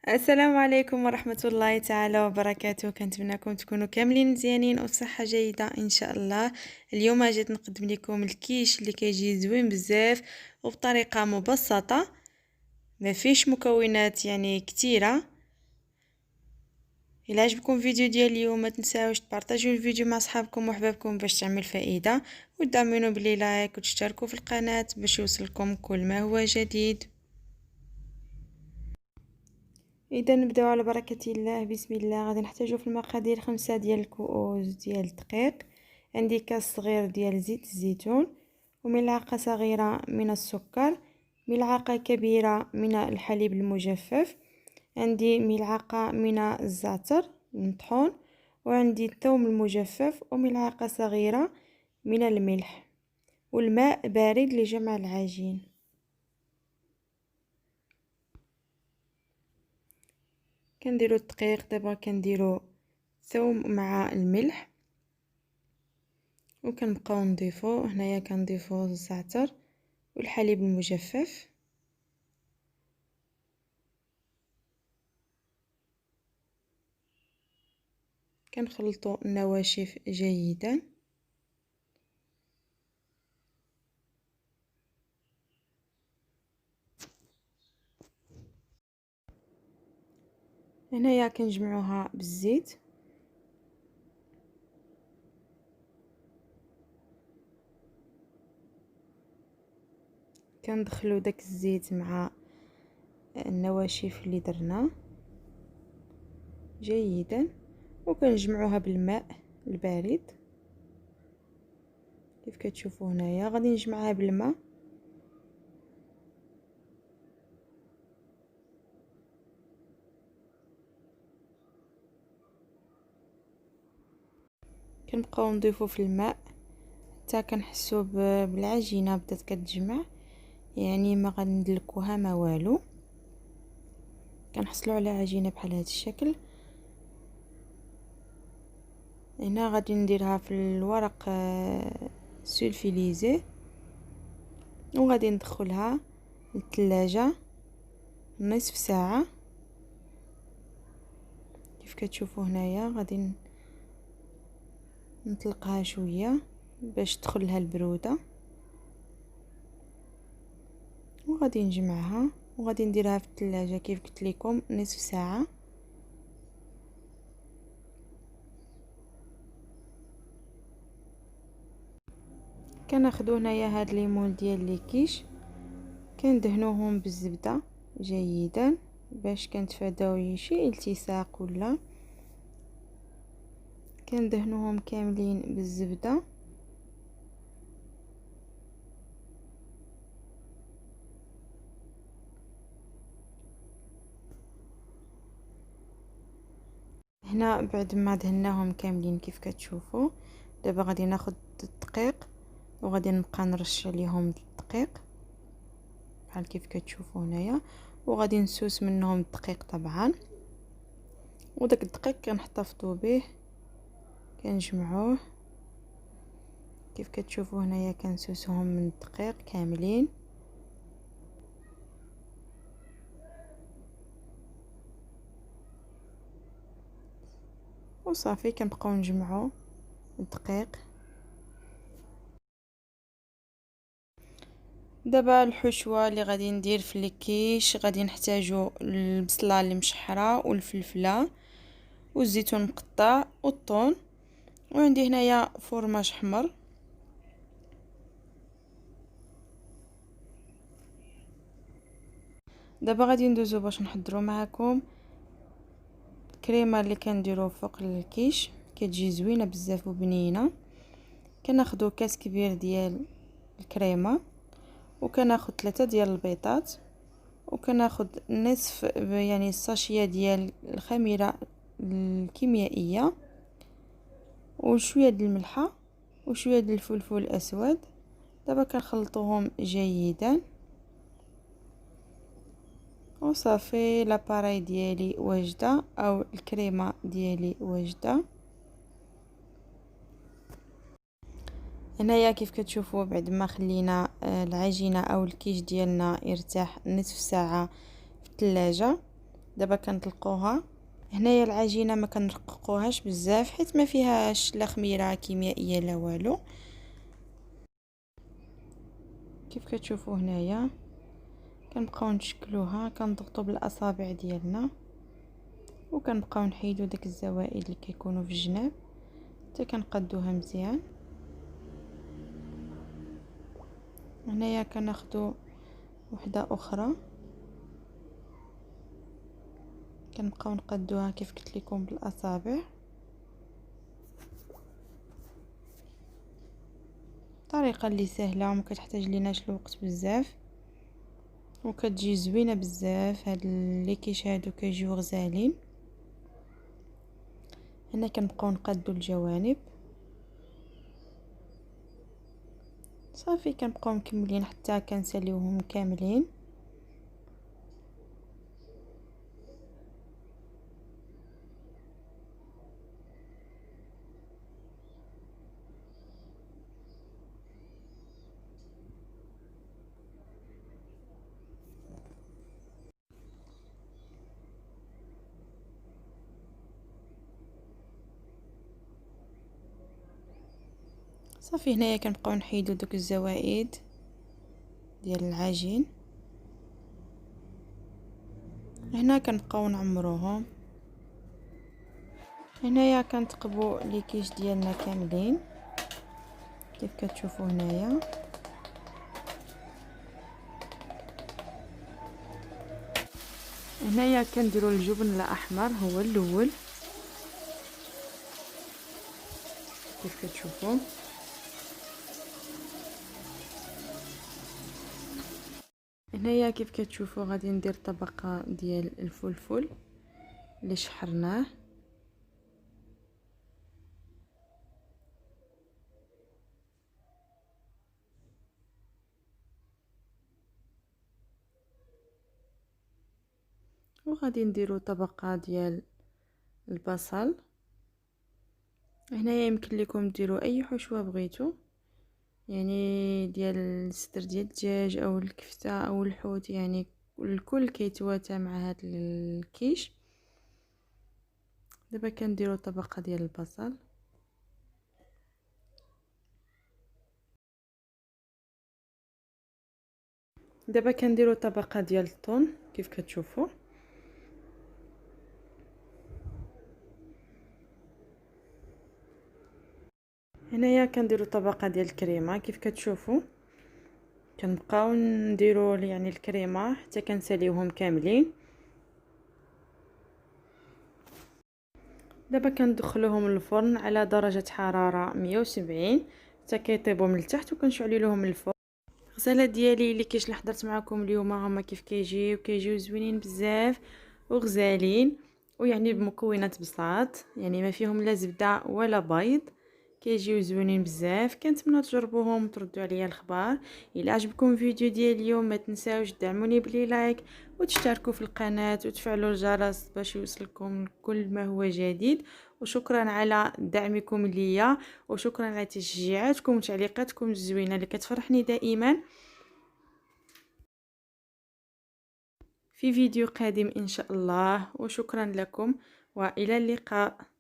السلام عليكم ورحمة الله تعالى وبركاته. كنتمنىكم تكونوا كاملين مزيانين وبصحة جيدة ان شاء الله. اليوم جيت نقدم لكم الكيش اللي كيجي زوين بزاف وبطريقة مبسطة، ما فيش مكونات يعني كتيرة. الى عجبكم الفيديو ديال اليوم ما تنساوش تبارطاجيو الفيديو مع صحابكم وحبابكم باش تعمل فائدة، ودعمونا بلي لايك وتشتركوا في القناة باش يوصلكم كل ما هو جديد. اذا نبداو على بركه الله. بسم الله. غادي نحتاجو في المقادير 5 ديال الكؤوس ديال الدقيق، عندي كاس صغير ديال زيت الزيتون، وملعقه صغيره من السكر، ملعقه كبيره من الحليب المجفف، عندي ملعقه من الزعتر المطحون، وعندي الثوم المجفف، وملعقه صغيره من الملح، والماء بارد لجمع العجين. كنديرو الدقيق دابا، كنديرو الثوم مع الملح، وكنبقاو نضيفو هنايا كنضيفو الزعتر والحليب المجفف. كنخلطو النواشف جيدا. هنايا كنجمعوها بالزيت. كندخلو داك الزيت مع النواشف اللي درنا جيدا، وكنجمعوها بالماء البارد كيف كتشوفوا هنايا. غادي نجمعها بالماء. كنبقاو نضيفو في الماء حتى كنحسو بالعجينه بدات كتجمع، يعني ما غندلكوها ما والو. كنحصلوا على عجينه بحال هذا الشكل. هنا غادي نديرها في الورق سولفيليزي، وغادي ندخلها للثلاجه نصف ساعه. كيف كتشوفوا هنايا غادي نطلقها شويه باش تدخل لها البروده، وغادي نجمعها وغادي نديرها في الثلاجه كيف قلت لكم نصف ساعه. كناخذوا هنايا هاد ليمون ديال لي كيش، كندهنوهم بالزبده جيدا باش كنتفاداو شي التصاق، ولا كندهنوهم كاملين بالزبده. هنا بعد ما دهناهم كاملين كيف كتشوفوا، دابا غادي ناخذ الدقيق وغادي نبقى نرش عليهم الدقيق بحال كيف كتشوفوا هنايا، وغادي نسوس منهم الدقيق طبعا. وداك الدقيق كنحتفظوا به، كنجمعوه كيف كتشوفوا هنايا، كنسوسهم من الدقيق كاملين. وصافي كنبقاو نجمعوا الدقيق. دابا الحشوه اللي غادي ندير في الكيش، غادي نحتاجو البصله اللي مشحره والفلفله والزيتون مقطع والثوم، وعندي هنايا فرماج احمر. دابا غادي ندوزو باش نحضروا معكم الكريمه اللي كنديروا فوق الكيش، كتجي زوينه بزاف وبنينه. كناخذوا كاس كبير ديال الكريمه، وكناخذ 3 ديال البيضات، وكناخذ نصف يعني الساشيه ديال الخميره الكيميائيه، وشويه ديال الملحه، وشويه ديال الفلفل الاسود. دابا كنخلطوهم جيدا، وصافي لاباراي ديالي واجده او الكريمه ديالي واجده. هنايا كيف كتشوفوا بعد ما خلينا العجينه او الكيش ديالنا يرتاح نصف ساعه في الثلاجه، دابا كنطلقوها. هنايا العجينه ما كنرققوهاش بزاف حيت ما فيهاش لا خميره كيميائيه لا والو. كيف كتشوفوا هنايا كنبقاو نشكلوها، كنضغطوا بالاصابع ديالنا وكنبقاو نحيدوا داك الزوائد اللي كيكونوا في الجناب حتى كنقادوها مزيان. هنايا كناخذوا وحده اخرى كنبقاو نقادوها كيف قلت لكم بالاصابع. طريقه اللي سهله وما كتحتاج ليناش الوقت بزاف وكتجي زوينه بزاف. هاد اللي كيشاهدوا كيجيو غزالين. هنا كنبقاو نقادوا الجوانب صافي، كنبقاو مكملين حتى كنساليوهم كاملين. صافي هنايا كنبقاو نحيدو دوك الزوائد ديال العجين. هنا كنبقاو نعمروهم. هنايا كنتقبوا لي كيش ديالنا كاملين كيف كتشوفوا هنايا. هنايا كنديروا الجبن الاحمر هو الاول كيف كتشوفوا. هنايا كيف كتشوفوا غادي ندير طبقه ديال الفلفل اللي شحرناه. وغادي نديرو طبقه ديال البصل. هنايا يمكن لكم ديروا اي حشوه بغيتو، يعني ديال الصدر ديال الدجاج او الكفته او الحوت، يعني الكل كيتواتى مع هذا الكيش. دابا كنديروا طبقه ديال البصل. دابا كنديروا طبقه ديال الثوم كيف كتشوفوا. هنايا كنديروا طبقه ديال الكريمه كيف كتشوفوا. كنبقاو نديروا يعني الكريمه حتى كنساليوهم كاملين. دابا كندخلوهم للفرن على درجه حراره 170 حتى كيطيبوا من التحت، وكنشعلوا لهم الفرن. الغسالات ديالي اللي اللي حضرت معكم اليوم هما كيف كيجيو زوينين بزاف وغزالين، ويعني بمكونات بساط، يعني ما فيهم لا زبده ولا بيض. كيجيو زوينين بزاف. كنتمنى تجربوهم وتردوا عليا الخبار. الا عجبكم الفيديو ديال اليوم ما تنساوش دعموني بلي لايك وتشتركوا في القناه وتفعلوا الجرس باش يوصلكم كل ما هو جديد. وشكرا على دعمكم ليا، وشكرا على تشجيعاتكم وتعليقاتكم الزوينه اللي كتفرحني دائما. في فيديو قادم ان شاء الله، وشكرا لكم والى اللقاء.